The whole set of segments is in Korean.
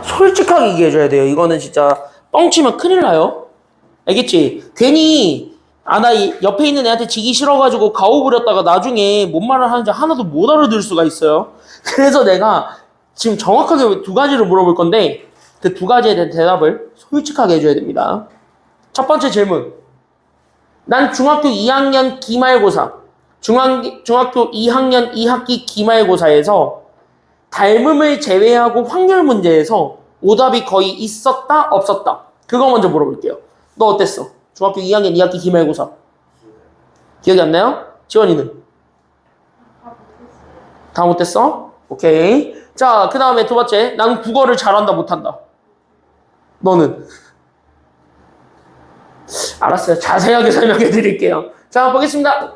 솔직하게 얘기해줘야 돼요. 이거는 진짜 뻥치면 큰일 나요. 알겠지? 괜히 나 옆에 있는 애한테 지기 싫어가지고 가오 부렸다가 나중에 뭔 말을 하는지 하나도 못 알아들 수가 있어요. 그래서 내가 지금 정확하게 두 가지를 물어볼 건데 그 두 가지에 대한 대답을 솔직하게 해줘야 됩니다. 첫 번째 질문. 난 중학교 2학년 기말고사, 중학교 2학년 2학기 기말고사에서 닮음을 제외하고 확률 문제에서 오답이 거의 있었다, 없었다. 그거 먼저 물어볼게요. 너 어땠어? 중학교 2학년 2학기 기말고사. 기억이 안 나요? 지원이는? 다 못했어? 오케이. 자, 그 다음에 두 번째. 난 국어를 잘한다, 못한다. 너는? 알았어요. 자세하게 설명해 드릴게요. 자, 보겠습니다.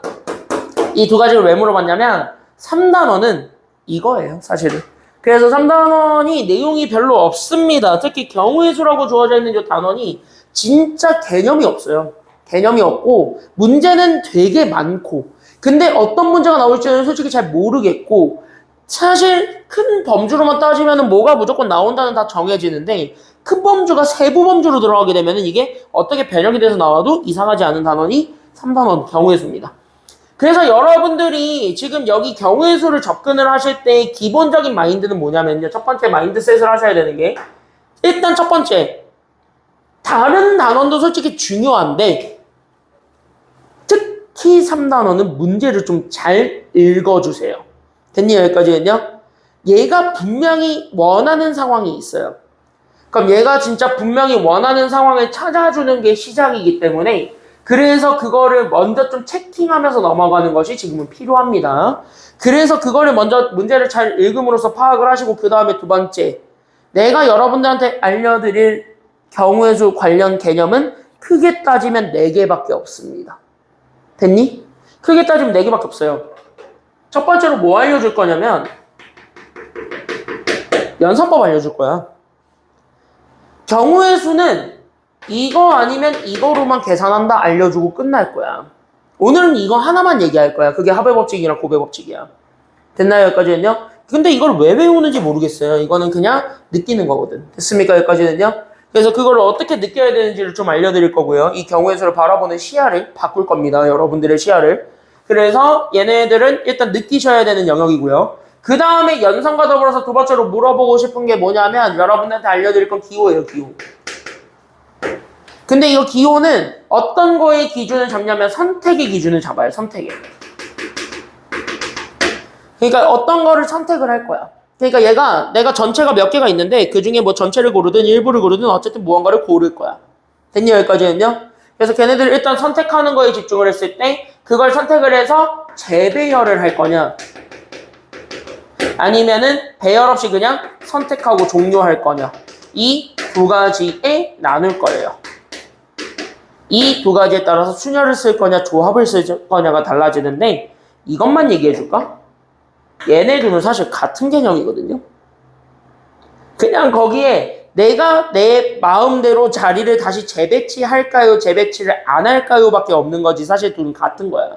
이 두 가지를 왜 물어봤냐면 3단원은 이거예요, 사실은. 그래서 3단원이 내용이 별로 없습니다. 특히 경우의 수라고 주어져 있는 이 단원이 진짜 개념이 없어요. 개념이 없고 문제는 되게 많고 근데 어떤 문제가 나올지는 솔직히 잘 모르겠고 사실 큰 범주로만 따지면 뭐가 무조건 나온다는 다 정해지는데 큰 범주가 세부 범주로 들어가게 되면 이게 어떻게 변형이 돼서 나와도 이상하지 않은 단원이 3단원 경우의 수입니다. 그래서 여러분들이 지금 여기 경우의 수를 접근을 하실 때 기본적인 마인드는 뭐냐면요. 첫 번째 마인드셋을 하셔야 되는 게 일단 첫 번째 다른 단원도 솔직히 중요한데 특히 3단원은 문제를 좀 잘 읽어주세요. 됐니? 여기까지는요? 얘가 분명히 원하는 상황이 있어요. 그럼 얘가 진짜 분명히 원하는 상황을 찾아주는 게 시작이기 때문에 그래서 그거를 먼저 좀 체킹하면서 넘어가는 것이 지금은 필요합니다. 그래서 그거를 먼저 문제를 잘 읽음으로써 파악을 하시고 그 다음에 두 번째 내가 여러분들한테 알려드릴 경우의 수 관련 개념은 크게 따지면 4개밖에 없습니다. 됐니? 크게 따지면 4개밖에 없어요. 첫 번째로 뭐 알려줄 거냐면 연산법 알려줄 거야. 경우의 수는 이거 아니면 이거로만 계산한다 알려주고 끝날 거야. 오늘은 이거 하나만 얘기할 거야. 그게 합의법칙이랑 고배법칙이야. 됐나요? 여기까지는요? 근데 이걸 왜 외우는지 모르겠어요. 이거는 그냥 느끼는 거거든. 됐습니까? 여기까지는요? 그래서 그걸 어떻게 느껴야 되는지를 좀 알려드릴 거고요. 이 경우의 수를 바라보는 시야를 바꿀 겁니다. 여러분들의 시야를. 그래서 얘네들은 일단 느끼셔야 되는 영역이고요. 그 다음에 연산과 더불어서 두 번째로 물어보고 싶은 게 뭐냐면 여러분들한테 알려드릴 건 기호예요. 기호. 근데 이거 기호는 어떤 거의 기준을 잡냐면 선택의 기준을 잡아요. 선택의. 그러니까 어떤 거를 선택을 할 거야. 그러니까 내가 전체가 몇 개가 있는데 그 중에 뭐 전체를 고르든 일부를 고르든 어쨌든 무언가를 고를 거야. 됐니? 여기까지는요? 그래서 걔네들 일단 선택하는 거에 집중을 했을 때 그걸 선택을 해서 재배열을 할 거냐 아니면은 배열 없이 그냥 선택하고 종료할 거냐 이 두 가지에 나눌 거예요. 이 두 가지에 따라서 순열을 쓸 거냐 조합을 쓸 거냐가 달라지는데 이것만 얘기해 줄까? 얘네들은 사실 같은 개념이거든요. 그냥 거기에 내가 내 마음대로 자리를 다시 재배치할까요? 재배치를 안 할까요? 밖에 없는 거지 사실 둘은 같은 거야.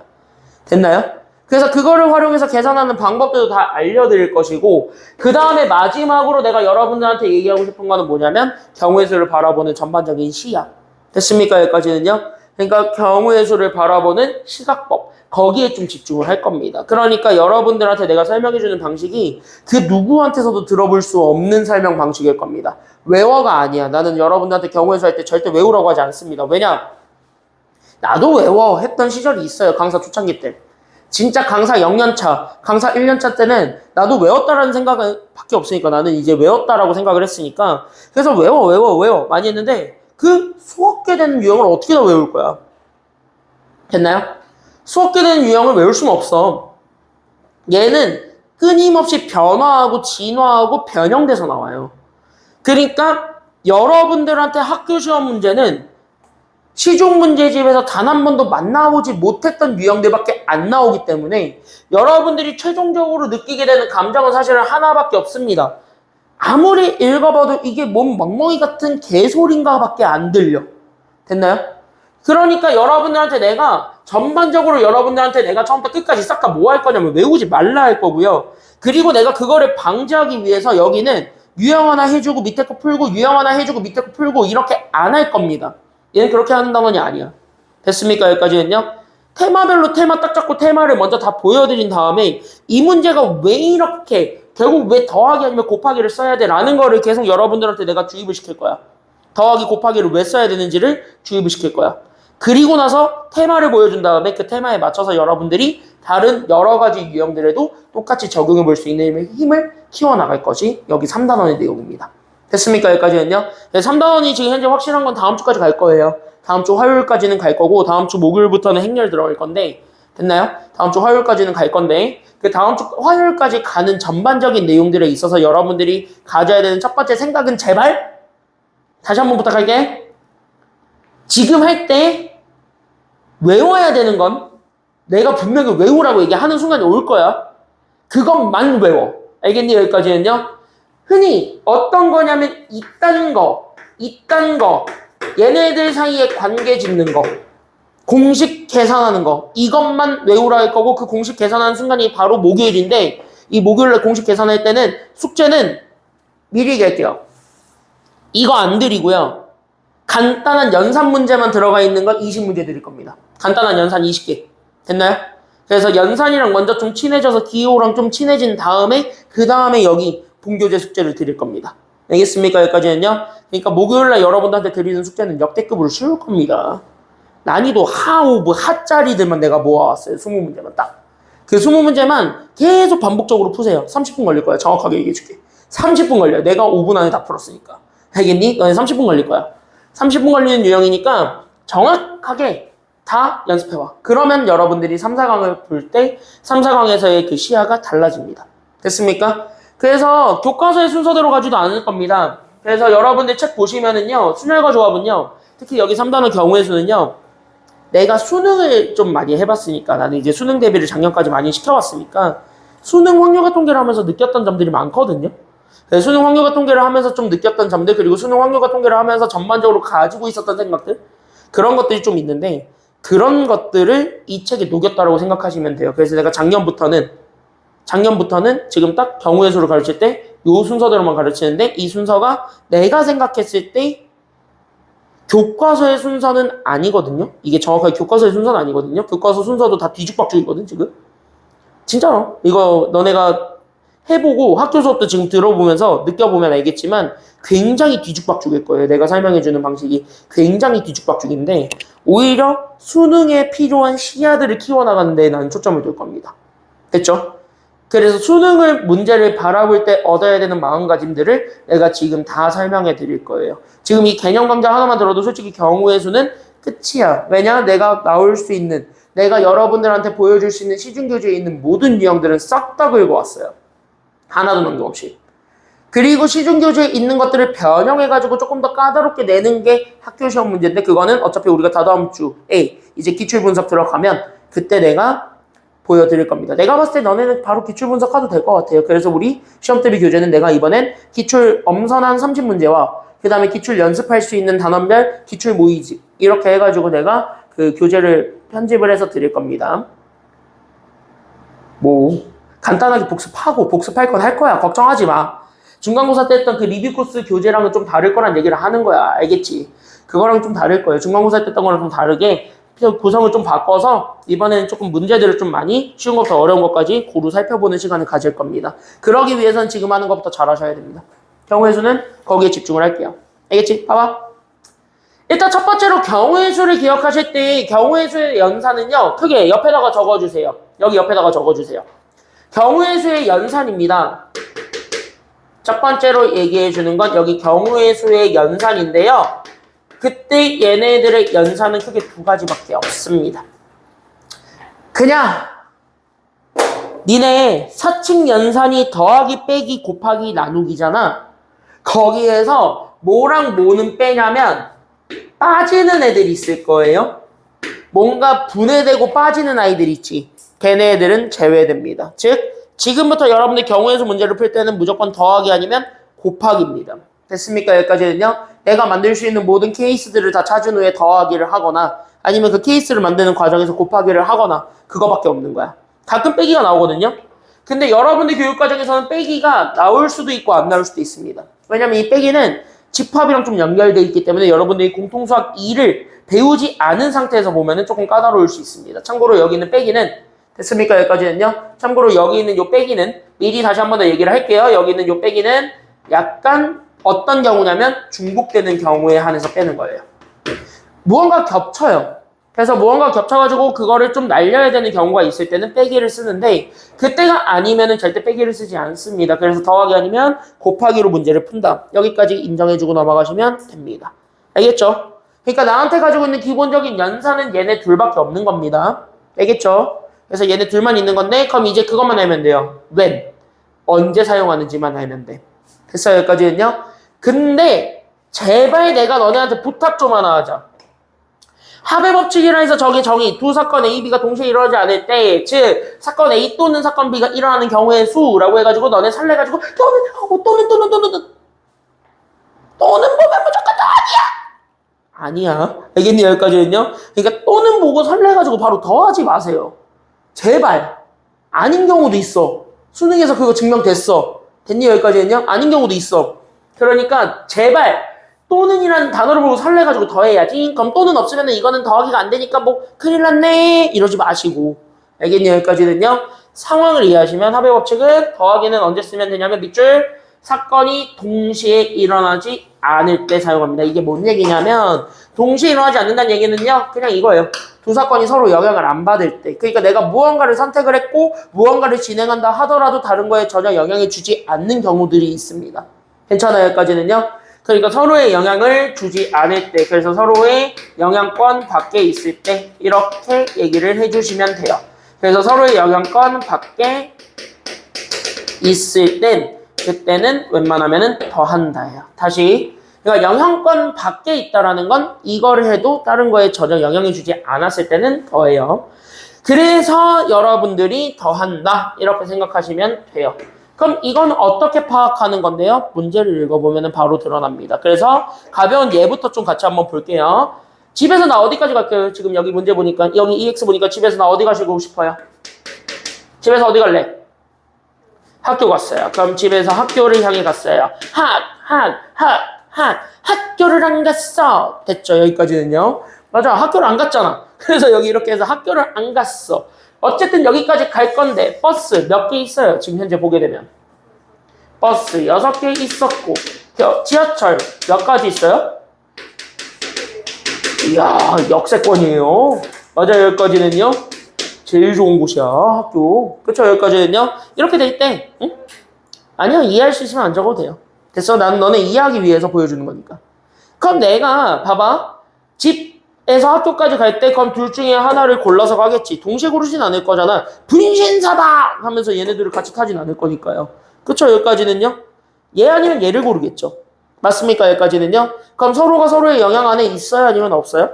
됐나요? 그래서 그거를 활용해서 계산하는 방법들도 다 알려드릴 것이고 그 다음에 마지막으로 내가 여러분들한테 얘기하고 싶은 거는 뭐냐면 경우의 수를 바라보는 전반적인 시야. 됐습니까? 여기까지는요? 그러니까 경우의 수를 바라보는 시각법. 거기에 좀 집중을 할 겁니다. 그러니까 여러분들한테 내가 설명해주는 방식이 그 누구한테서도 들어볼 수 없는 설명 방식일 겁니다. 외워가 아니야. 나는 여러분들한테 경우의 수 할 때 절대 외우라고 하지 않습니다. 왜냐? 나도 외워 했던 시절이 있어요. 강사 초창기 때. 진짜 강사 0년차, 강사 1년차 때는 나도 외웠다라는 생각은 밖에 없으니까 나는 이제 외웠다라고 생각을 했으니까 그래서 외워 많이 했는데 그 수업게 되는 유형을 어떻게 다 외울 거야? 됐나요? 수업게 되는 유형을 외울 수는 없어. 얘는 끊임없이 변화하고 진화하고 변형돼서 나와요. 그러니까 여러분들한테 학교 시험 문제는 시중 문제집에서 단 한 번도 만나보지 못했던 유형들밖에 안 나오기 때문에 여러분들이 최종적으로 느끼게 되는 감정은 사실은 하나밖에 없습니다. 아무리 읽어봐도 이게 뭔 멍멍이 같은 개소리인가 밖에 안 들려. 됐나요? 그러니까 여러분들한테 내가 전반적으로 여러분들한테 내가 처음부터 끝까지 싹 다 뭐 할 거냐면 외우지 말라 할 거고요. 그리고 내가 그거를 방지하기 위해서 여기는 유형 하나 해주고 밑에 거 풀고 유형 하나 해주고 밑에 거 풀고 이렇게 안 할 겁니다. 얘는 그렇게 하는 단원이 아니야. 됐습니까? 여기까지는요. 테마별로 테마 딱 잡고 테마를 먼저 다 보여드린 다음에 이 문제가 왜 이렇게 결국 왜 더하기 아니면 곱하기를 써야 돼? 라는 거를 계속 여러분들한테 내가 주입을 시킬 거야. 더하기 곱하기를 왜 써야 되는지를 주입을 시킬 거야. 그리고 나서 테마를 보여준 다음에 그 테마에 맞춰서 여러분들이 다른 여러 가지 유형들에도 똑같이 적용해 볼 수 있는 힘을 키워나갈 것이 여기 3단원의 내용입니다. 됐습니까? 여기까지는요. 3단원이 지금 현재 확실한 건 다음 주까지 갈 거예요. 다음 주 화요일까지는 갈 거고 다음 주 목요일부터는 행렬 들어갈 건데 됐나요? 다음 주 화요일까지는 갈 건데 그 다음 주 화요일까지 가는 전반적인 내용들에 있어서 여러분들이 가져야 되는 첫 번째 생각은 제발 다시 한번 부탁할게. 지금 할 때 외워야 되는 건 내가 분명히 외우라고 얘기하는 순간이 올 거야. 그것만 외워. 알겠니? 여기까지는요. 흔히 어떤 거냐면 이딴 거 얘네들 사이에 관계 짓는 거 공식 계산하는 거 이것만 외우라 할 거고 그 공식 계산하는 순간이 바로 목요일인데 이 목요일에 공식 계산할 때는 숙제는 미리 얘기할게요. 이거 안 드리고요. 간단한 연산 문제만 들어가 있는 건 20문제 드릴 겁니다. 간단한 연산 20개. 됐나요? 그래서 연산이랑 먼저 좀 친해져서 기호랑 좀 친해진 다음에 그 다음에 여기 본교재 숙제를 드릴 겁니다. 알겠습니까? 여기까지는요. 그러니까 목요일날 여러분들한테 드리는 숙제는 역대급으로 쉬울 겁니다. 난이도 하오브 하짜리들만 내가 모아왔어요. 20문제만 딱. 그 20문제만 계속 반복적으로 푸세요. 30분 걸릴 거야. 정확하게 얘기해줄게. 30분 걸려요. 내가 5분 안에 다 풀었으니까. 알겠니? 너네 30분 걸릴 거야. 30분 걸리는 유형이니까 정확하게 다 연습해와. 그러면 여러분들이 3, 4강을 볼 때 3, 4강에서의 그 시야가 달라집니다. 됐습니까? 그래서 교과서의 순서대로 가지도 않을 겁니다. 그래서 여러분들 책 보시면은요. 순열과 조합은요. 특히 여기 3단원 경우의 수는요. 내가 수능을 좀 많이 해봤으니까 나는 이제 수능 대비를 작년까지 많이 시켜왔으니까 수능 확률과 통계를 하면서 느꼈던 점들이 많거든요. 수능 확률과 통계를 하면서 좀 느꼈던 점들 그리고 수능 확률과 통계를 하면서 전반적으로 가지고 있었던 생각들 그런 것들이 좀 있는데 그런 것들을 이 책에 녹였다라고 생각하시면 돼요. 그래서 내가 작년부터는 지금 딱 경우의 수를 가르칠 때 이 순서대로만 가르치는데 이 순서가 내가 생각했을 때 교과서의 순서는 아니거든요. 이게 정확하게 교과서의 순서는 아니거든요. 교과서 순서도 다 뒤죽박죽이거든 지금. 진짜로. 이거 너네가 해보고 학교 수업도 지금 들어보면서 느껴보면 알겠지만 굉장히 뒤죽박죽일 거예요. 내가 설명해주는 방식이 굉장히 뒤죽박죽인데 오히려 수능에 필요한 시야들을 키워나가는 데 나는 초점을 둘 겁니다. 됐죠? 그래서 수능을 문제를 바라볼 때 얻어야 되는 마음가짐들을 내가 지금 다 설명해 드릴 거예요. 지금 이 개념 강좌 하나만 들어도 솔직히 경우의 수는 끝이야. 왜냐? 내가 나올 수 있는 내가 여러분들한테 보여줄 수 있는 시중교재에 있는 모든 유형들은 싹 다 긁어왔어요. 하나도 남김없이. 그리고 시중교재에 있는 것들을 변형해가지고 조금 더 까다롭게 내는 게 학교시험 문제인데 그거는 어차피 우리가 다다음 주에 이제 기출분석 들어가면 그때 내가 보여드릴 겁니다. 내가 봤을 때 너네는 바로 기출분석하도 될 것 같아요. 그래서 우리 시험대비 교재는 내가 이번엔 기출 엄선한 30문제와 그 다음에 기출 연습할 수 있는 단원별 기출 모의집 이렇게 해가지고 내가 그 교재를 편집을 해서 드릴 겁니다. 뭐 간단하게 복습할 건 할 거야. 걱정하지 마. 중간고사 때 했던 그 리뷰 코스 교재랑은 좀 다를 거란 얘기를 하는 거야. 알겠지? 그거랑 좀 다를 거예요. 중간고사 때 했던 거랑 좀 다르게 구성을 좀 바꿔서 이번에는 조금 문제들을 좀 많이 쉬운 것부터 어려운 것까지 고루 살펴보는 시간을 가질 겁니다. 그러기 위해서는 지금 하는 것부터 잘 하셔야 됩니다. 경우의 수는 거기에 집중을 할게요. 알겠지? 봐봐. 일단 첫 번째로 경우의 수를 기억하실 때 경우의 수의 연산은요. 크게 옆에다가 적어주세요. 여기 옆에다가 적어주세요. 경우의 수의 연산입니다. 첫 번째로 얘기해 주는 건 여기 경우의 수의 연산인데요. 그때 얘네들의 연산은 크게 두 가지밖에 없습니다. 그냥 니네 사칙 연산이 더하기 빼기 곱하기 나누기잖아. 거기에서 뭐랑 뭐는 빼냐면 빠지는 애들이 있을 거예요. 뭔가 분해되고 빠지는 아이들 있지. 걔네들은 제외됩니다. 즉 지금부터 여러분들 경우의 수 문제를 풀 때는 무조건 더하기 아니면 곱하기입니다. 됐습니까? 여기까지는요. 내가 만들 수 있는 모든 케이스들을 다 찾은 후에 더하기를 하거나 아니면 그 케이스를 만드는 과정에서 곱하기를 하거나 그거밖에 없는 거야. 가끔 빼기가 나오거든요. 근데 여러분들 교육과정에서는 빼기가 나올 수도 있고 안 나올 수도 있습니다. 왜냐면 이 빼기는 집합이랑 좀 연결되어 있기 때문에 여러분들이 공통수학 2를 배우지 않은 상태에서 보면은 조금 까다로울 수 있습니다. 참고로 여기 있는 빼기는 됐습니까? 여기까지는요. 참고로 여기 있는 요 빼기는 미리 다시 한 번 더 얘기를 할게요. 여기 있는 요 빼기는 약간 어떤 경우냐면 중복되는 경우에 한해서 빼는 거예요. 무언가 겹쳐요. 그래서 무언가 겹쳐가지고 그거를 좀 날려야 되는 경우가 있을 때는 빼기를 쓰는데 그때가 아니면은 절대 빼기를 쓰지 않습니다. 그래서 더하기 아니면 곱하기로 문제를 푼다. 여기까지 인정해주고 넘어가시면 됩니다. 알겠죠? 그러니까 나한테 가지고 있는 기본적인 연산은 얘네 둘밖에 없는 겁니다. 알겠죠? 그래서 얘네 둘만 있는 건데 그럼 이제 그것만 알면 돼요. when, 언제 사용하는지만 알면 돼. 됐어요? 여기까지는요? 근데 제발 내가 너네한테 부탁 좀 하나 하자. 합의 법칙이라 해서 저기 정의 두 사건 A, B가 동시에 일어나지 않을 때, 즉 사건 A 또는 사건 B가 일어나는 경우의 수라고 해가지고 너네 살래가지고 또는 보면 무조건 더 아니야. 알겠니? 여기까지는요. 그러니까 또는 보고 설레가지고 바로 더하지 마세요. 제발. 아닌 경우도 있어. 수능에서 그거 증명됐어. 됐니? 여기까지는요. 아닌 경우도 있어. 그러니까 제발 또는이라는 단어를 보고 설레가지고 더해야지. 그럼 또는 없으면 이거는 더하기가 안 되니까 뭐 큰일 났네 이러지 마시고. 알겠니? 여기까지는요. 상황을 이해하시면 합의 법칙은 더하기는 언제 쓰면 되냐면 밑줄 사건이 동시에 일어나지 않을 때 사용합니다. 이게 뭔 얘기냐면 동시에 일어나지 않는다는 얘기는요. 그냥 이거예요. 두 사건이 서로 영향을 안 받을 때. 그러니까 내가 무언가를 선택을 했고 무언가를 진행한다 하더라도 다른 거에 전혀 영향을 주지 않는 경우들이 있습니다. 괜찮아요? 여기까지는요. 그러니까 서로의 영향을 주지 않을 때, 그래서 서로의 영향권 밖에 있을 때 이렇게 얘기를 해주시면 돼요. 그래서 서로의 영향권 밖에 있을 땐 그때는 웬만하면은 더한다예요. 다시 그러니까 영향권 밖에 있다라는 건 이거를 해도 다른 거에 전혀 영향을 주지 않았을 때는 더해요. 그래서 여러분들이 더한다 이렇게 생각하시면 돼요. 그럼 이건 어떻게 파악하는 건데요? 문제를 읽어보면 바로 드러납니다. 그래서 가벼운 예부터 좀 같이 한번 볼게요. 집에서 나 어디까지 갈게요? 지금 여기 문제 보니까 여기 EX 보니까 집에서 나 어디 가시고 싶어요? 집에서 어디 갈래? 학교 갔어요. 그럼 집에서 학교를 향해 갔어요. 학교를 안 갔어. 됐죠? 여기까지는요. 맞아. 학교를 안 갔잖아. 그래서 여기 이렇게 해서 학교를 안 갔어. 어쨌든 여기까지 갈 건데 버스 몇 개 있어요? 지금 현재 보게 되면 버스 6개 있었고 지하철 몇 가지 있어요? 이야 역세권이에요. 맞아요. 여기까지는요. 제일 좋은 곳이야 학교. 그쵸? 여기까지는요. 이렇게 될 때 응? 아니야 이해할 수 있으면 안 적어도 돼요. 됐어? 나는 너네 이해하기 위해서 보여주는 거니까. 그럼 내가 봐봐 집에서 학교까지 갈 때 그럼 둘 중에 하나를 골라서 가겠지. 동시에 고르진 않을 거잖아. 분신사다 하면서 얘네들을 같이 타진 않을 거니까요. 그쵸? 여기까지는요. 얘 아니면 얘를 고르겠죠. 맞습니까? 여기까지는요. 그럼 서로가 서로의 영향 안에 있어요? 아니면 없어요?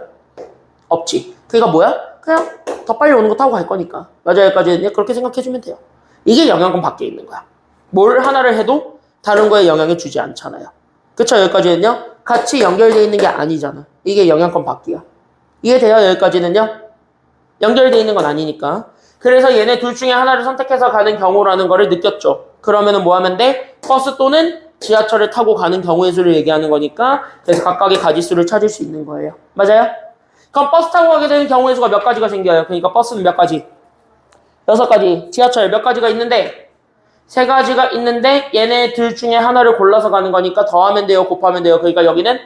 없지. 그러니까 뭐야? 그냥 더 빨리 오는 거 타고 갈 거니까. 맞아요. 여기까지는요. 그렇게 생각해주면 돼요. 이게 영향권 밖에 있는 거야. 뭘 하나를 해도 다른 거에 영향을 주지 않잖아요. 그쵸? 여기까지는요. 같이 연결되어 있는 게 아니잖아. 이게 영향권 밖이야. 이해돼요? 여기까지는요. 연결되어 있는 건 아니니까. 그래서 얘네 둘 중에 하나를 선택해서 가는 경우라는 거를 느꼈죠. 그러면은 뭐 하면 돼? 버스 또는 지하철을 타고 가는 경우의 수를 얘기하는 거니까 그래서 각각의 가지수를 찾을 수 있는 거예요. 맞아요? 그럼 버스 타고 가게 되는 경우의 수가 몇 가지가 생겨요. 그러니까 버스는 몇 가지? 6가지. 지하철 몇 가지가 있는데 3가지가 있는데 얘네 둘 중에 하나를 골라서 가는 거니까 더하면 돼요? 곱하면 돼요? 그러니까 여기는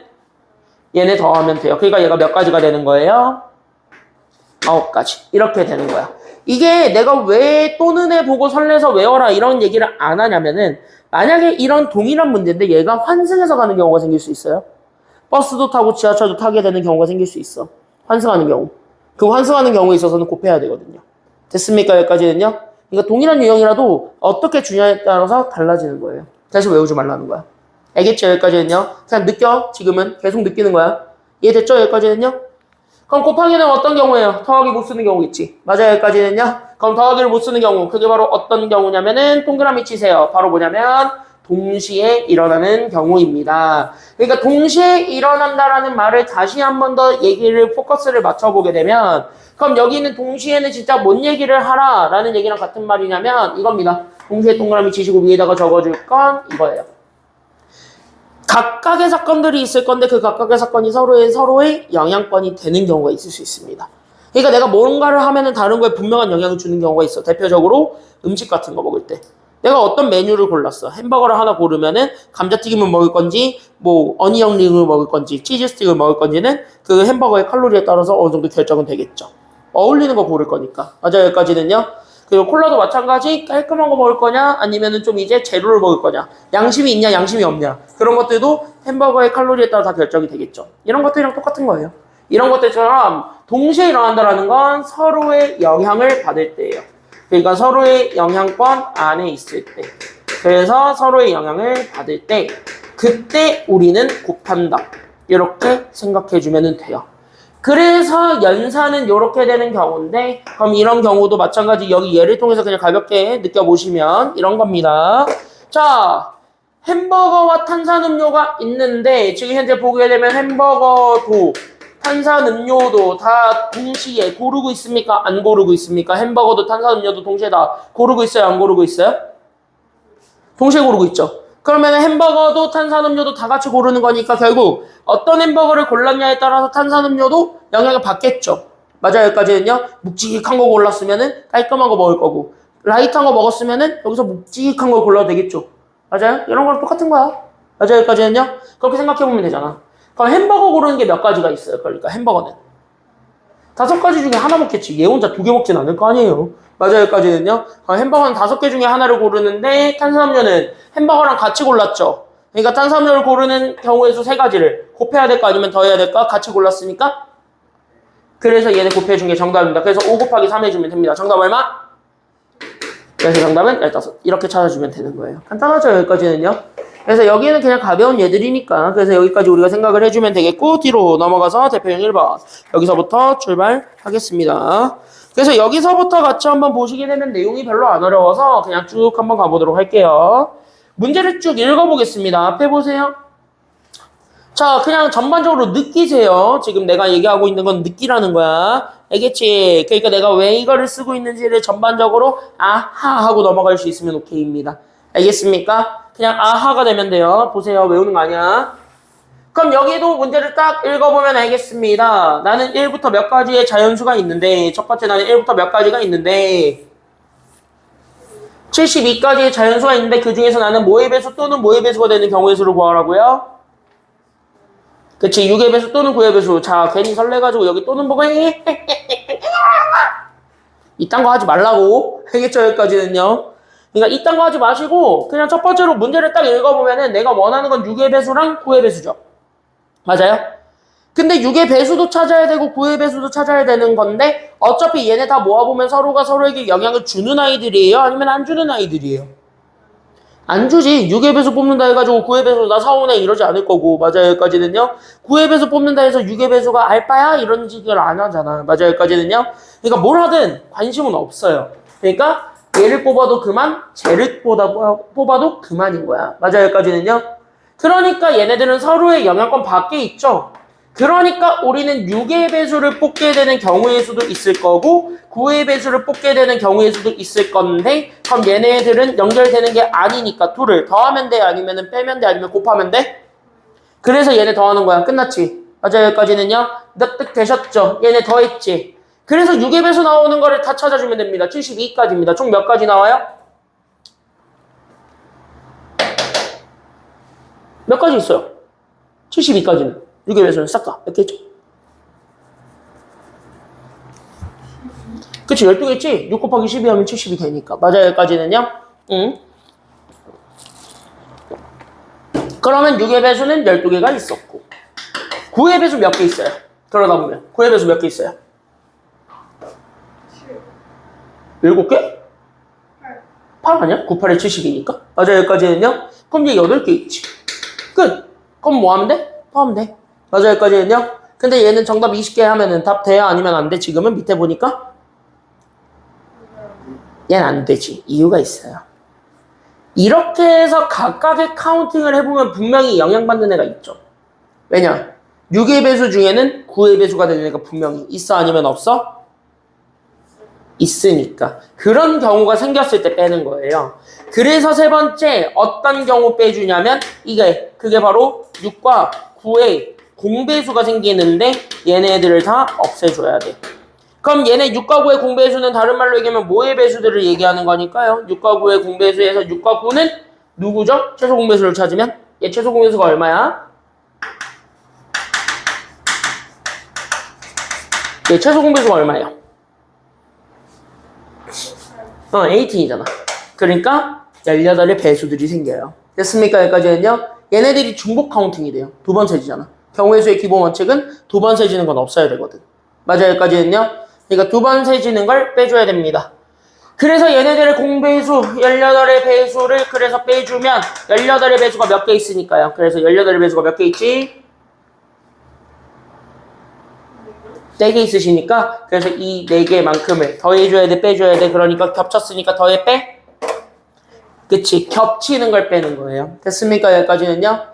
얘네 더하면 돼요. 그러니까 얘가 몇 가지가 되는 거예요? 9가지. 이렇게 되는 거야. 이게 내가 왜 또는에 보고 설레서 외워라 이런 얘기를 안 하냐면은 만약에 이런 동일한 문제인데 얘가 환승해서 가는 경우가 생길 수 있어요. 버스도 타고 지하철도 타게 되는 경우가 생길 수 있어. 환승하는 경우. 그 환승하는 경우에 있어서는 곱해야 되거든요. 됐습니까? 여기까지는요. 그러니까 동일한 유형이라도 어떻게 주냐에 따라서 달라지는 거예요. 다시 외우지 말라는 거야. 알겠죠? 여기까지는요. 그냥 느껴. 지금은 계속 느끼는 거야. 이해됐죠? 여기까지는요. 그럼 곱하기는 어떤 경우예요? 더하기 못 쓰는 경우겠지. 맞아요. 여기까지는요. 그럼 더하기를 못 쓰는 경우. 그게 바로 어떤 경우냐면은 동그라미 치세요. 바로 뭐냐면 동시에 일어나는 경우입니다. 그러니까 동시에 일어난다라는 말을 다시 한 번 더 얘기를 포커스를 맞춰보게 되면 그럼 여기 있는 동시에는 진짜 뭔 얘기를 하라 라는 얘기랑 같은 말이냐면 이겁니다. 동시에 동그라미 치시고 위에다가 적어줄 건 이거예요. 각각의 사건들이 있을 건데 그 각각의 사건이 서로의 영향권이 되는 경우가 있을 수 있습니다. 그러니까 내가 뭔가를 하면은 다른 거에 분명한 영향을 주는 경우가 있어. 대표적으로 음식 같은 거 먹을 때. 내가 어떤 메뉴를 골랐어. 햄버거를 하나 고르면은 감자튀김을 먹을 건지 뭐 어니언 링을 먹을 건지 치즈 스틱을 먹을 건지는 그 햄버거의 칼로리에 따라서 어느 정도 결정은 되겠죠. 어울리는 거 고를 거니까. 맞아요. 여기까지는요. 그리고 콜라도 마찬가지. 깔끔한 거 먹을 거냐 아니면은 좀 이제 재료를 먹을 거냐. 양심이 있냐 양심이 없냐. 그런 것들도 햄버거의 칼로리에 따라 다 결정이 되겠죠. 이런 것들이랑 똑같은 거예요. 이런 것들처럼 동시에 일어난다는 건 서로의 영향을 받을 때예요. 그러니까 서로의 영향권 안에 있을 때. 그래서 서로의 영향을 받을 때 그때 우리는 곱한다. 이렇게 생각해주면 돼요. 그래서 연산은 이렇게 되는 경우인데 그럼 이런 경우도 마찬가지 여기 예를 통해서 그냥 가볍게 느껴보시면 이런 겁니다. 자, 햄버거와 탄산음료가 있는데 지금 현재 보게 되면 햄버거도 탄산음료도 다 동시에 고르고 있습니까? 안 고르고 있습니까? 햄버거도 탄산음료도 동시에 다 고르고 있어요? 안 고르고 있어요? 동시에 고르고 있죠. 그러면 햄버거도 탄산음료도 다 같이 고르는 거니까 결국 어떤 햄버거를 골랐냐에 따라서 탄산음료도 영향을 받겠죠. 맞아요. 여기까지는요. 묵직한 거 골랐으면은 깔끔한 거 먹을 거고 라이트한 거 먹었으면은 여기서 묵직한 거 골라도 되겠죠. 맞아요? 이런 거랑 똑같은 거야. 맞아요. 여기까지는요. 그렇게 생각해보면 되잖아. 그럼 햄버거 고르는 게 몇 가지가 있어요. 그러니까 햄버거는 5가지 중에 하나 먹겠지. 얘 혼자 2개 먹진 않을 거 아니에요. 맞아요. 여기까지는요. 햄버거는 5개 중에 하나를 고르는데 탄산음료는 햄버거랑 같이 골랐죠. 그러니까 탄산음료를 고르는 경우의 수 3가지를 곱해야 될까 아니면 더해야 될까? 같이 골랐으니까 그래서 얘네 곱해준 게 정답입니다. 그래서 5 곱하기 3 해주면 됩니다. 정답 얼마? 그래서 정답은 15. 이렇게 찾아주면 되는 거예요. 간단하죠. 여기까지는요. 그래서 여기는 그냥 가벼운 얘들이니까 그래서 여기까지 우리가 생각을 해주면 되겠고 뒤로 넘어가서 대표형 1번 여기서부터 출발하겠습니다. 그래서 여기서부터 같이 한번 보시게 되면 내용이 별로 안 어려워서 그냥 쭉 한번 가보도록 할게요. 문제를 쭉 읽어보겠습니다. 앞에 보세요. 자, 그냥 전반적으로 느끼세요. 지금 내가 얘기하고 있는 건 느끼라는 거야. 알겠지? 그러니까 내가 왜 이거를 쓰고 있는지를 전반적으로 아하 하고 넘어갈 수 있으면 오케이입니다. 알겠습니까? 그냥 아하가 되면 돼요. 보세요. 외우는 거 아니야. 그럼 여기도 문제를 딱 읽어보면 알겠습니다. 나는 1부터 몇 가지의 자연수가 있는데 첫 번째 나는 1부터 몇 가지가 있는데 72가지의 자연수가 있는데 그 중에서 나는 뭐의 배수 또는 뭐의 배수가 되는 경우의 수를 구하라고요? 그치 6의 배수 또는 9의 배수. 자 괜히 설레가지고 여기 또는 보고 이딴 거 하지 말라고. 알겠죠? 여기까지는요. 그러니까 이딴 거 하지 마시고 그냥 첫 번째로 문제를 딱 읽어보면은 내가 원하는 건 6의 배수랑 9의 배수죠. 맞아요? 근데 6의 배수도 찾아야 되고 9의 배수도 찾아야 되는 건데 어차피 얘네 다 모아보면 서로가 서로에게 영향을 주는 아이들이에요? 아니면 안 주는 아이들이에요? 안 주지. 6의 배수 뽑는다 해가지고 9의 배수 나 사오네 이러지 않을 거고. 맞아요. 여기까지는요. 9의 배수 뽑는다 해서 6의 배수가 알바야? 이런 식을 안 하잖아. 맞아요. 여기까지는요. 그러니까 뭘 하든 관심은 없어요. 그러니까 얘를 뽑아도 그만, 쟤를 뽑아도 그만인 거야. 맞아요. 여기까지는요. 그러니까 얘네들은 서로의 영향권 밖에 있죠. 그러니까 우리는 6의 배수를 뽑게 되는 경우의 수도 있을 거고 9의 배수를 뽑게 되는 경우의 수도 있을 건데 그럼 얘네들은 연결되는 게 아니니까 2를 더하면 돼 아니면 빼면 돼 아니면 곱하면 돼? 그래서 얘네 더하는 거야. 끝났지? 맞아요. 여기까지는요. 납득 되셨죠? 얘네 더했지? 그래서 6의 배수 나오는 거를 다 찾아주면 됩니다. 72까지입니다. 총 몇 가지 나와요? 몇 가지 있어요? 72까지는. 6의 배수는 싹 다. 몇 개 있죠? 그치, 12개 있지? 6 곱하기 12 하면 70이 되니까. 맞아요, 여기까지는요? 응. 그러면 6의 배수는 12개가 있었고 9의 배수 몇 개 있어요? 그러다 보면 9의 배수 몇 개 있어요? 7개? 8 아니야? 9, 8에 70이니까? 맞아요, 여기까지는요? 그럼 이제 8개 있지. 끝! 그럼 뭐 하면 돼? 더하면 돼. 맞아요, 여기까지는요? 근데 얘는 정답 20개 하면은 답 돼야 아니면 안 돼? 지금은 밑에 보니까? 얘는 안 되지. 이유가 있어요. 이렇게 해서 각각의 카운팅을 해보면 분명히 영향받는 애가 있죠. 왜냐? 6의 배수 중에는 9의 배수가 되는 애가 분명히 있어 아니면 없어? 있으니까. 그런 경우가 생겼을 때 빼는 거예요. 그래서 세 번째 어떤 경우 빼주냐면 그게 바로 6과 9의 공배수가 생기는데 얘네들을 다 없애줘야 돼. 그럼 얘네 6과 9의 공배수는 다른 말로 얘기하면 뭐의 배수들을 얘기하는 거니까요. 6과 9의 공배수에서 6과 9는 누구죠? 최소 공배수를 찾으면 얘 최소 공배수가 얼마야? 얘 최소 공배수가 얼마예요? 18이잖아. 그러니까 18의 배수들이 생겨요. 됐습니까? 여기까지는요. 얘네들이 중복 카운팅이 돼요. 두 번 세지잖아. 경우의 수의 기본 원칙은 두 번 세지는 건 없어야 되거든. 맞아요. 여기까지는요. 그러니까 두 번 세지는 걸 빼줘야 됩니다. 그래서 얘네들의 공배수 18의 배수를 그래서 빼주면 18의 배수가 몇 개 있으니까요. 그래서 18의 배수가 몇 개 있지? 4개 있으시니까 그래서 이 4개만큼을 더해줘야 돼 빼줘야 돼. 그러니까 겹쳤으니까 더해 빼? 그치, 겹치는 걸 빼는 거예요. 됐습니까? 여기까지는요.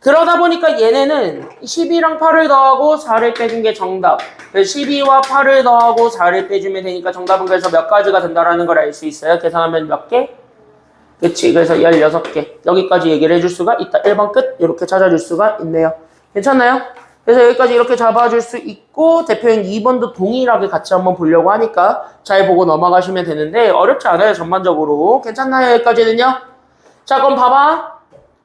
그러다 보니까 얘네는 12랑 8을 더하고 4를 빼준 게 정답. 12와 8을 더하고 4를 빼주면 되니까 정답은 그래서 몇 가지가 된다라는 걸 알 수 있어요. 계산하면 몇 개? 그치, 그래서 16개. 여기까지 얘기를 해줄 수가 있다. 1번 끝 이렇게 찾아줄 수가 있네요. 괜찮나요? 그래서 여기까지 이렇게 잡아줄 수 있고 대표형 2번도 동일하게 같이 한번 보려고 하니까 잘 보고 넘어가시면 되는데 어렵지 않아요. 전반적으로. 괜찮나요? 여기까지는요? 자, 그럼 봐봐.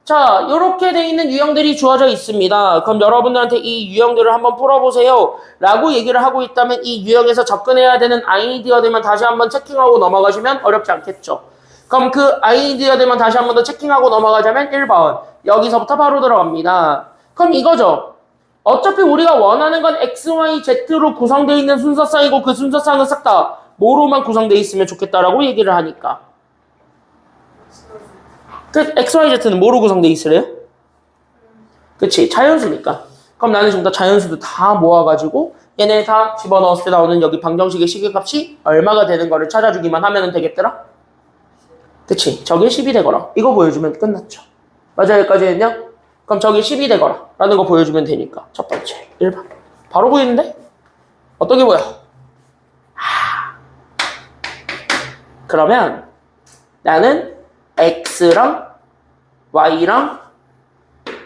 자, 이렇게 돼 있는 유형들이 주어져 있습니다. 그럼 여러분들한테 이 유형들을 한번 풀어보세요 라고 얘기를 하고 있다면 이 유형에서 접근해야 되는 아이디어들만 다시 한번 체킹하고 넘어가시면 어렵지 않겠죠. 그럼 그 아이디어들만 다시 한번 더 체킹하고 넘어가자면 1번 여기서부터 바로 들어갑니다. 그럼 이거죠. 어차피 우리가 원하는 건 X, Y, Z로 구성되어 있는 순서상이고 그 순서상은 싹 다 뭐로만 구성되어 있으면 좋겠다라고 얘기를 하니까. 그 X, Y, Z는 뭐로 구성되어 있으래요? 그치, 자연수니까. 그럼 나는 지금 다 자연수도 다 모아가지고 얘네 다 집어넣었을 때 나오는 여기 방정식의 시계값이 얼마가 되는 거를 찾아주기만 하면 되겠더라? 그치, 저게 10이 되거라. 이거 보여주면 끝났죠. 맞아요, 여기까지는요? 그럼 저게 10이 되거라 라는 거 보여주면 되니까 첫 번째 1번 바로 보이는데? 어떻게 보여? 그러면 나는 X랑 Y랑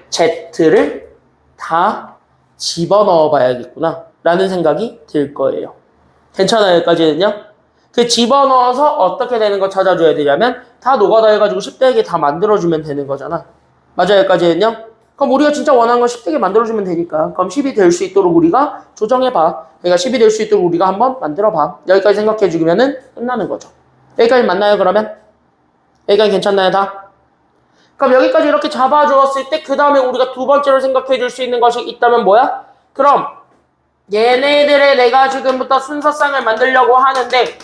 Z를 다 집어넣어 봐야겠구나 라는 생각이 들 거예요. 괜찮아요? 여기까지는요? 그 집어넣어서 어떻게 되는 거 찾아줘야 되냐면 다 노가다 해가지고 10대에게 다 만들어주면 되는 거잖아. 맞아요? 여기까지는요? 그럼 우리가 진짜 원하는 건 10대게 만들어주면 되니까 그럼 10이 될 수 있도록 우리가 조정해봐. 그러니까 10이 될 수 있도록 우리가 한번 만들어봐. 여기까지 생각해주면은 끝나는 거죠. 여기까지 맞나요 그러면? 여기까지 괜찮나요 다? 그럼 여기까지 이렇게 잡아주었을 때 그 다음에 우리가 두 번째로 생각해줄 수 있는 것이 있다면 뭐야? 그럼 얘네들의 내가 지금부터 순서상을 만들려고 하는데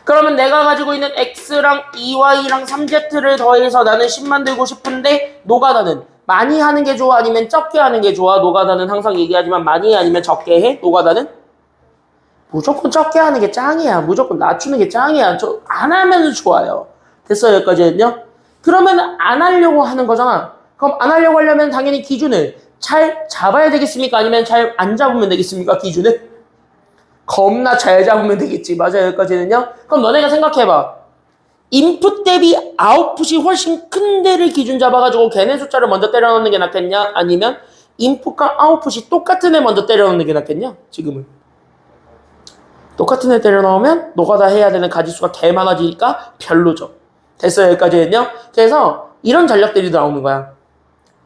그러면 내가 가지고 있는 X랑 2Y랑 3Z를 더해서 나는 10 만들고 싶은데 노가다는 많이 하는 게 좋아 아니면 적게 하는 게 좋아? 노가다는 항상 얘기하지만 많이 해 아니면 적게 해? 노가다는? 무조건 적게 하는 게 짱이야. 무조건 낮추는 게 짱이야. 안 하면 좋아요. 됐어요 여기까지는요? 그러면 안 하려고 하는 거잖아. 그럼 안 하려고 하려면 당연히 기준을 잘 잡아야 되겠습니까? 아니면 잘 안 잡으면 되겠습니까? 기준을? 겁나 잘 잡으면 되겠지. 맞아요. 여기까지는요. 그럼 너네가 생각해봐. 인풋 대비 아웃풋이 훨씬 큰 데를 기준 잡아가지고 걔네 숫자를 먼저 때려 넣는 게 낫겠냐? 아니면 인풋과 아웃풋이 똑같은 애 먼저 때려 넣는 게 낫겠냐? 지금은. 똑같은 애 때려 넣으면 노가다 해야 되는 가지수가 개 많아지니까 별로죠. 됐어요. 여기까지는요. 그래서 이런 전략들이 나오는 거야.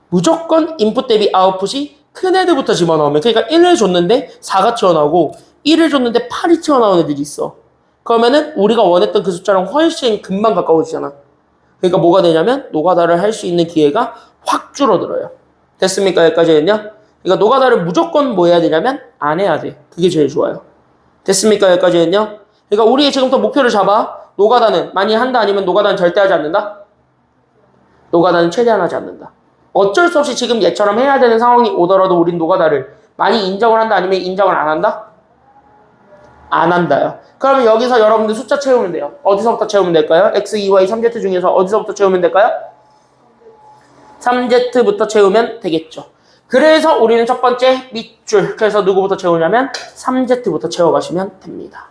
무조건 인풋 대비 아웃풋이 큰 애들부터 집어넣으면 그러니까 1을 줬는데 4가 튀어나오고 1을 줬는데 8이 튀어나오는 애들이 있어. 그러면은 우리가 원했던 그 숫자랑 훨씬 금방 가까워지잖아. 그러니까 뭐가 되냐면 노가다를 할 수 있는 기회가 확 줄어들어요. 됐습니까? 여기까지는요. 그러니까 노가다를 무조건 뭐 해야 되냐면 안 해야 돼. 그게 제일 좋아요. 됐습니까? 여기까지는요. 그러니까 우리 지금부터 목표를 잡아. 노가다는 많이 한다 아니면 노가다는 절대 하지 않는다? 노가다는 최대한 하지 않는다. 어쩔 수 없이 지금 얘처럼 해야 되는 상황이 오더라도 우린 노가다를 많이 인정을 한다 아니면 인정을 안 한다? 안 한다요. 그러면 여기서 여러분들 숫자 채우면 돼요. 어디서부터 채우면 될까요? X, 2Y, 3Z 중에서 어디서부터 채우면 될까요? 3Z부터 채우면 되겠죠. 그래서 우리는 첫 번째 밑줄. 그래서 누구부터 채우냐면 3Z부터 채워가시면 됩니다.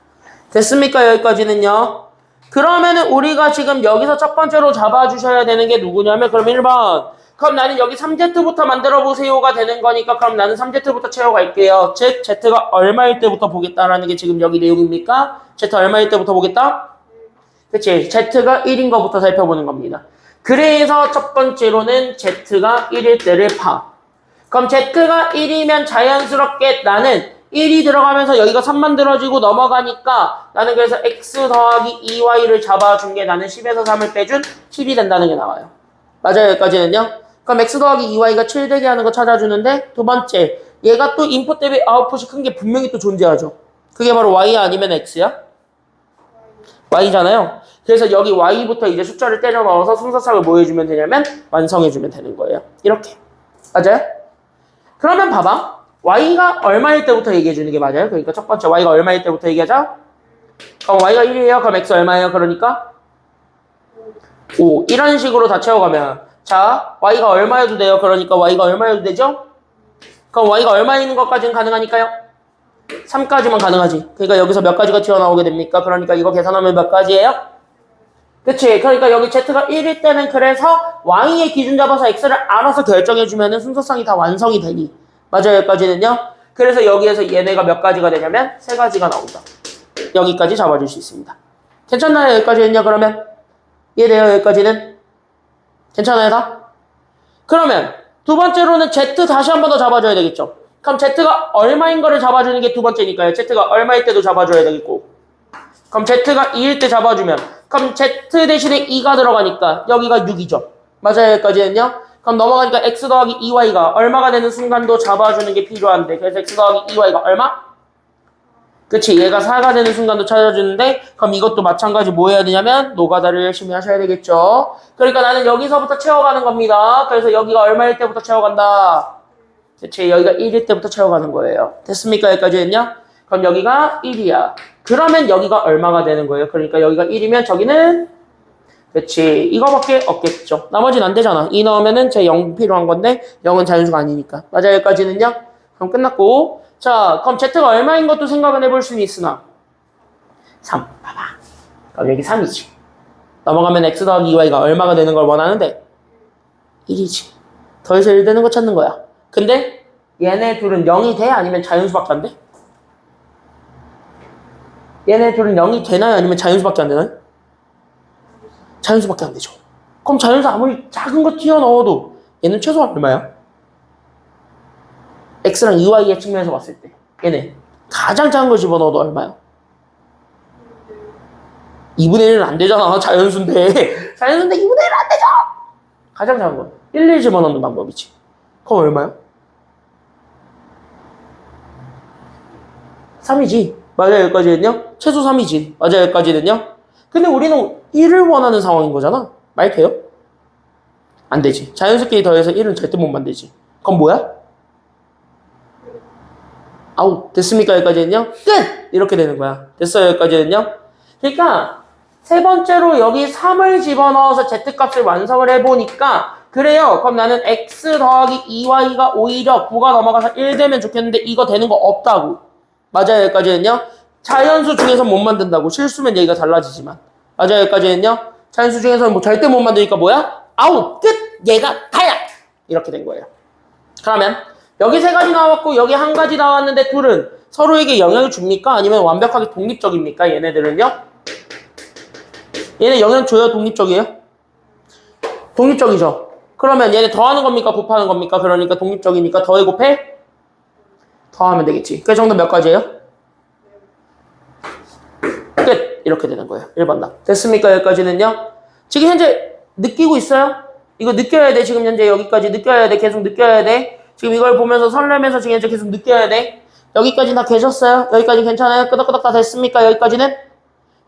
됐습니까? 여기까지는요. 그러면은 우리가 지금 여기서 첫 번째로 잡아주셔야 되는 게 누구냐면 그럼 1번. 그럼 나는 여기 3Z부터 만들어 보세요가 되는 거니까 그럼 나는 3Z부터 채워갈게요. 즉 Z가 얼마일 때부터 보겠다라는 게 지금 여기 내용입니까? Z 얼마일 때부터 보겠다? 그치? Z가 1인 거부터 살펴보는 겁니다. 그래서 첫 번째로는 Z가 1일 때를 봐. 그럼 Z가 1이면 자연스럽게 나는 1이 들어가면서 여기가 3 만들어지고 넘어가니까 나는 그래서 X 더하기 2Y를 잡아준 게 나는 10에서 3을 빼준 10이 된다는 게 나와요. 맞아요, 여기까지는요? 그럼 X 더하기 2Y가 7 되게 하는 거 찾아주는데 두 번째, 얘가 또 인풋 대비 아웃풋이 큰 게 분명히 또 존재하죠. 그게 바로 Y 아니면 X야? Y잖아요. 그래서 여기 Y부터 이제 숫자를 때려 넣어서 순서상을 뭐 해주면 되냐면 완성해주면 되는 거예요. 이렇게. 맞아요? 그러면 봐봐. Y가 얼마일 때부터 얘기해주는 게 맞아요? 그러니까 첫 번째 Y가 얼마일 때부터 얘기하자? 그럼 Y가 1이에요? 그럼 X 얼마예요? 그러니까 5. 이런 식으로 다 채워가면 자, Y가 얼마여도 돼요? 그러니까 Y가 얼마여도 되죠? 그럼 Y가 얼마 있는 것까지는 가능하니까요? 3까지만 가능하지. 그러니까 여기서 몇 가지가 튀어나오게 됩니까? 그러니까 이거 계산하면 몇 가지예요? 그치? 그러니까 여기 Z가 1일 때는 그래서 Y의 기준 잡아서 X를 알아서 결정해주면 순서상이 다 완성이 되니. 맞아요, 여기까지는요? 그래서 여기에서 얘네가 몇 가지가 되냐면 3가지가 나온다. 여기까지 잡아줄 수 있습니다. 괜찮나요, 여기까지는요? 그러면 이해돼요, 여기까지는? 괜찮아요, 다? 그러면 두 번째로는 Z 다시 한 번 더 잡아줘야 되겠죠? 그럼 Z가 얼마인 거를 잡아주는 게 두 번째니까요. Z가 얼마일 때도 잡아줘야 되겠고. 그럼 Z가 2일 때 잡아주면 그럼 Z 대신에 2가 들어가니까 여기가 6이죠. 맞아요, 여기까지는요? 그럼 넘어가니까 X 더하기 2Y가 얼마가 되는 순간도 잡아주는 게 필요한데 그래서 X 더하기 2Y가 얼마? 그치, 얘가 4가 되는 순간도 찾아주는데 그럼 이것도 마찬가지 뭐 해야 되냐면 노가다를 열심히 하셔야 되겠죠. 그러니까 나는 여기서부터 채워가는 겁니다. 그래서 여기가 얼마일 때부터 채워간다? 그치, 여기가 1일 때부터 채워가는 거예요. 됐습니까? 여기까지는요? 그럼 여기가 1이야. 그러면 여기가 얼마가 되는 거예요? 그러니까 여기가 1이면 저기는 그치, 이거밖에 없겠죠. 나머지는 안 되잖아. 2 넣으면은 제 0 필요한 건데 0은 자연수가 아니니까. 맞아요, 여기까지는요? 그럼 끝났고 자, 그럼 Z가 얼마인 것도 생각은 해볼 수는 있으나 3, 봐봐. 그럼 여기 3이지. 넘어가면 X 더하기 2Y가 얼마가 되는 걸 원하는데 1이지. 더해서 1 되는 거 찾는 거야. 근데 얘네 둘은 0이 돼? 아니면 자연수밖에 안 돼? 얘네 둘은 0이 되나요? 아니면 자연수밖에 안 되나요? 자연수밖에 안 되죠. 그럼 자연수 아무리 작은 거 튀어 넣어도 얘는 최소한 얼마야? X랑 2Y의 측면에서 봤을 때 얘네 가장 작은 걸 집어넣어도 얼마야? 2분의 1은 안 되잖아. 자연수인데. 자연수인데 2분의 1은 안 되죠. 가장 작은 건 1, 1 집어넣는 방법이지. 그럼 얼마야? 3이지. 맞아요, 여기까지는요? 최소 3이지. 맞아요, 여기까지는요? 근데 우리는 1을 원하는 상황인 거잖아. 말 돼요? 안 되지. 자연수끼리 더해서 1은 절대 못 만들지. 그럼 뭐야? 아우, 됐습니까? 여기까지는요? 끝! 이렇게 되는 거야. 됐어요, 여기까지는요? 그러니까 세 번째로 여기 3을 집어넣어서 Z값을 완성을 해보니까 그래요. 그럼 나는 X 더하기 2Y가 오히려 9가 넘어가서 1 되면 좋겠는데 이거 되는 거 없다고. 맞아요, 여기까지는요? 자연수 중에서 못 만든다고. 실수면 얘기가 달라지지만. 맞아요, 여기까지는요? 자연수 중에서는 뭐 절대 못 만드니까 뭐야? 아웃! 끝! 얘가 다야! 이렇게 된 거예요. 그러면 여기 3가지 나왔고 여기 1가지 나왔는데 둘은 서로에게 영향을 줍니까? 아니면 완벽하게 독립적입니까? 얘네들은요? 얘네 영향 줘요? 독립적이에요? 독립적이죠. 그러면 얘네 더하는 겁니까? 곱하는 겁니까? 그러니까 독립적이니까 더해 곱해? 더하면 되겠지. 그 정도 몇 가지예요? 끝! 이렇게 되는 거예요. 1번 답. 됐습니까? 여기까지는요? 지금 현재 느끼고 있어요? 이거 느껴야 돼. 지금 현재 여기까지 느껴야 돼. 계속 느껴야 돼. 지금 이걸 보면서 설레면서 지금 현재 계속 느껴야 돼. 여기까지 다 계셨어요? 여기까지 괜찮아요? 끄덕끄덕 다 됐습니까? 여기까지는?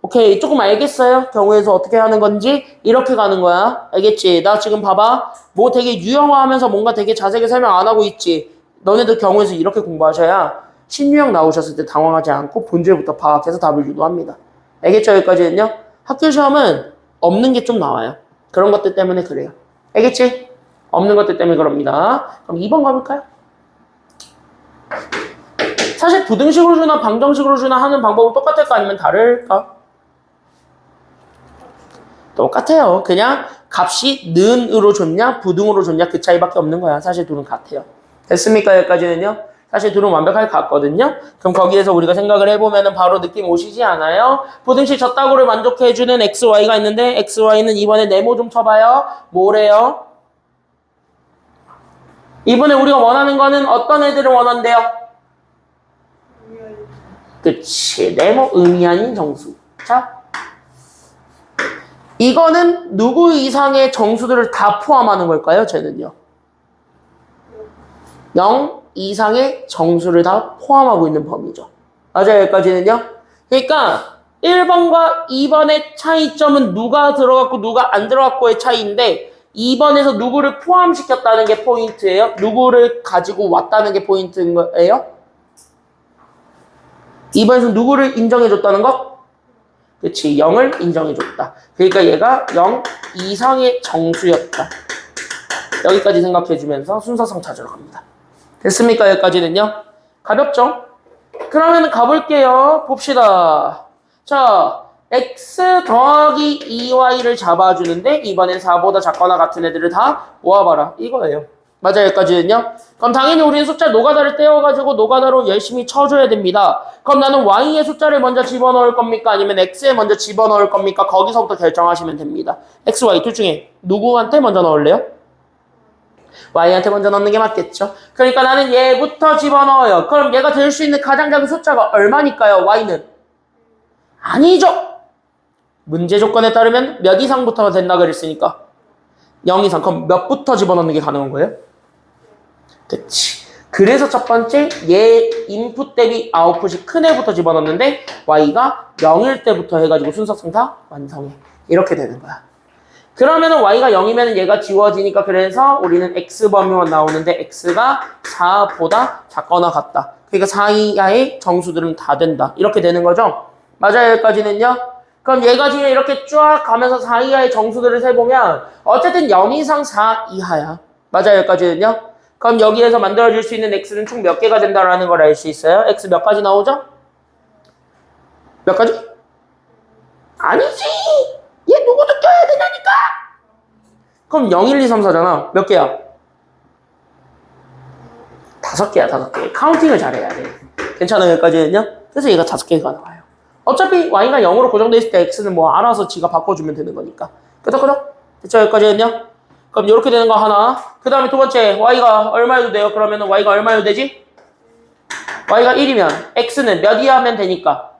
오케이. 조금 알겠어요? 경우에서 어떻게 하는 건지 이렇게 가는 거야. 알겠지? 나 지금 봐봐. 뭐 되게 유형화하면서 뭔가 되게 자세하게 설명 안 하고 있지? 너네들 경우에서 이렇게 공부하셔야 신유형 나오셨을 때 당황하지 않고 본질부터 파악해서 답을 유도합니다. 알겠죠? 여기까지는요? 학교 시험은 없는 게 좀 나와요. 그런 것들 때문에 그래요. 알겠지? 없는 것들 때문에 그럽니다. 그럼 2번 가볼까요? 사실 부등식으로 주나 방정식으로 주나 하는 방법은 똑같을까 아니면 다를까? 똑같아요. 그냥 값이 는으로 줬냐 부등으로 줬냐 그 차이밖에 없는 거야. 사실 둘은 같아요. 됐습니까? 여기까지는요. 사실 둘은 완벽하게 같거든요. 그럼 거기에서 우리가 생각을 해보면 바로 느낌 오시지 않아요? 부등식 젖다구를 만족해주는 XY가 있는데 XY는 이번에 네모 좀 쳐봐요. 뭐래요? 이번에 우리가 원하는 거는 어떤 애들을 원한대요? 그치. 네모 의미아닌 정수. 자, 이거는 누구 이상의 정수들을 다 포함하는 걸까요? 쟤는요. 0 이상의 정수를 다 포함하고 있는 범위죠. 맞아요. 여기까지는요. 그러니까 1번과 2번의 차이점은 누가 들어갔고 누가 안 들어갔고의 차이인데 2번에서 누구를 포함시켰다는 게 포인트예요. 누구를 가지고 왔다는 게 포인트인 거예요. 2번에서 누구를 인정해줬다는 거? 그치. 0을 인정해줬다. 그러니까 얘가 0 이상의 정수였다. 여기까지 생각해주면서 순서상 찾으러 갑니다. 됐습니까? 여기까지는요. 가볍죠? 그러면 가볼게요. 봅시다. 자, x 더하기 2y를 잡아주는데 이번엔 4보다 작거나 같은 애들을 다 모아봐라. 이거예요. 맞아요. 여기까지는요. 그럼 당연히 우리는 숫자 노가다를 떼어가지고 노가다로 열심히 쳐줘야 됩니다. 그럼 나는 y의 숫자를 먼저 집어넣을 겁니까? 아니면 x에 먼저 집어넣을 겁니까? 거기서부터 결정하시면 됩니다. x, y 둘 중에 누구한테 먼저 넣을래요? y한테 먼저 넣는 게 맞겠죠. 그러니까 나는 얘부터 집어넣어요. 그럼 얘가 될 수 있는 가장 작은 숫자가 얼마니까요? y는? 아니죠. 문제 조건에 따르면 몇 이상부터 된다 그랬으니까 0 이상. 그럼 몇부터 집어넣는 게 가능한 거예요? 그치. 그래서 첫 번째 얘 인풋 대비 아웃풋이 큰 애부터 집어넣는데 y가 0일 때부터 해가지고 순서상 다 완성해. 이렇게 되는 거야. 그러면은 y가 0이면 얘가 지워지니까 그래서 우리는 x 범위만 나오는데 x가 4보다 작거나 같다. 그러니까 4 이하의 정수들은 다 된다. 이렇게 되는 거죠. 맞아요. 여기까지는요. 그럼 얘가 지금 이렇게 쫙 가면서 4 이하의 정수들을 세보면 어쨌든 0 이상 4 이하야. 맞아요. 여기까지는요. 그럼 여기에서 만들어줄 수 있는 x는 총 몇 개가 된다라는 걸 알 수 있어요. x 몇 가지 나오죠? 몇 가지? 아니지. 얘 누구도 껴야 되냐니까. 그럼 0, 1, 2, 3, 4잖아. 몇 개야? 5개야. 5개. 카운팅을 잘해야 돼. 괜찮아요. 여기까지는요. 그래서 얘가 5개가 나와요. 어차피 y가 0으로 고정돼 있을 때 x는 뭐 알아서 지가 바꿔주면 되는 거니까. 끄덕끄덕. 됐죠? 여기까지는요. 그럼 이렇게 되는 거 하나. 그 다음에 두 번째 y가 얼마여도 돼요? 그러면 y가 얼마여도 되지? y가 1이면 x는 몇 이하면 되니까?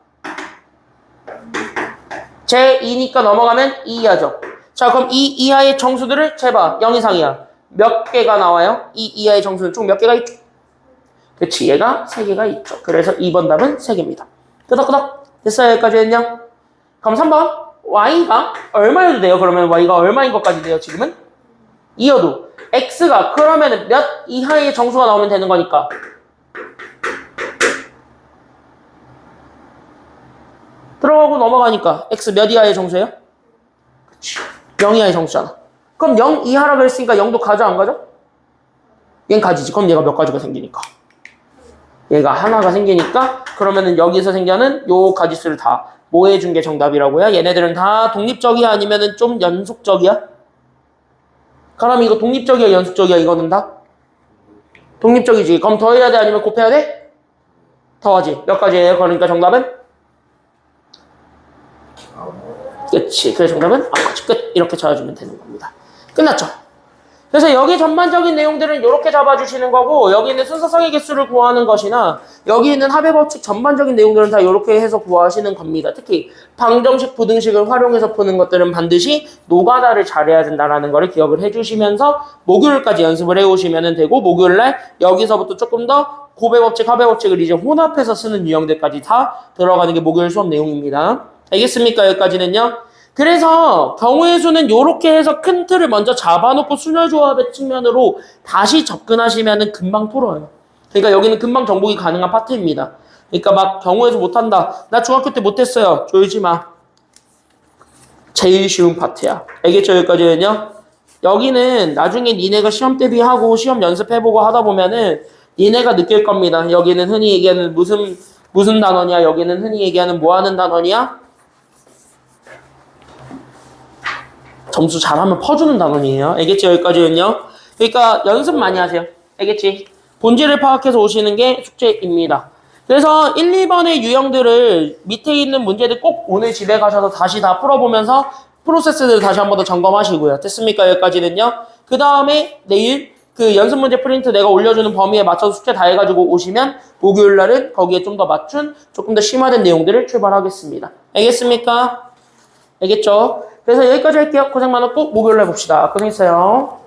제 2니까 넘어가면 2 이하죠. 자, 그럼 2 이하의 정수들을 재봐. 0 이상이야. 몇 개가 나와요? 2 이하의 정수는 총 몇 개가 있죠? 그치, 얘가 3개가 있죠. 그래서 2번 답은 3개입니다. 끄덕끄덕. 됐어요? 여기까지는요. 그럼 3번. y가 얼마여도 돼요? 그러면 y가 얼마인 것까지 돼요? 지금은? 2여도. x가 그러면 몇 이하의 정수가 나오면 되는 거니까? 들어가고 넘어가니까 x 몇 이하의 정수예요? 그치. 0 이하의 정수잖아. 그럼 0 이하라고 했으니까 0도 가져 안 가져? 얘는 가지지. 그럼 얘가 몇 가지가 생기니까? 얘가 하나가 생기니까 그러면은 여기서 생겨는 요 가지수를 다 모해준 게 정답이라고요. 얘네들은 다 독립적이야 아니면은 좀 연속적이야? 그럼 이거 독립적이야 연속적이야? 이거는 다? 독립적이지. 그럼 더해야 돼 아니면 곱해야 돼? 더하지. 몇 가지예요? 그러니까 정답은? 그치. 그래서 정답은 아까지 끝. 이렇게 찾아주면 되는 겁니다. 끝났죠? 그래서 여기 전반적인 내용들은 이렇게 잡아주시는 거고 여기 있는 순서상의 개수를 구하는 것이나 여기 있는 합의 법칙 전반적인 내용들은 다 이렇게 해서 구하시는 겁니다. 특히 방정식, 부등식을 활용해서 푸는 것들은 반드시 노가다를 잘해야 된다는 거를 기억을 해주시면서 목요일까지 연습을 해오시면 되고 목요일날 여기서부터 조금 더 고배 법칙, 합의 법칙을 이제 혼합해서 쓰는 유형들까지 다 들어가는 게 목요일 수업 내용입니다. 알겠습니까? 여기까지는요. 그래서 경우의 수는 이렇게 해서 큰 틀을 먼저 잡아놓고 순혈조합의 측면으로 다시 접근하시면 금방 풀어요. 그러니까 여기는 금방 정복이 가능한 파트입니다. 그러니까 막 경우의 수 못한다. 나 중학교 때 못했어요. 졸지 마. 제일 쉬운 파트야. 알겠죠? 여기까지는요. 여기는 나중에 니네가 시험 대비하고 시험 연습해보고 하다 보면은 니네가 느낄 겁니다. 여기는 흔히 얘기하는 무슨 단어냐? 여기는 흔히 얘기하는 뭐 하는 단어냐? 점수 잘하면 퍼주는 단원이에요. 알겠지? 여기까지는요. 그러니까 연습 많이 하세요. 알겠지? 본질을 파악해서 오시는 게 숙제입니다. 그래서 1, 2번의 유형들을 밑에 있는 문제들 꼭 오늘 집에 가셔서 다시 다 풀어보면서 프로세스를 다시 한 번 더 점검하시고요. 됐습니까? 여기까지는요. 그 다음에 내일 그 연습 문제 프린트 내가 올려주는 범위에 맞춰서 숙제 다 해가지고 오시면 목요일 날은 거기에 좀 더 맞춘 조금 더 심화된 내용들을 출발하겠습니다. 알겠습니까? 알겠죠? 그래서 여기까지 할게요. 고생 많았고 목요일 날 봅시다. 고생했어요.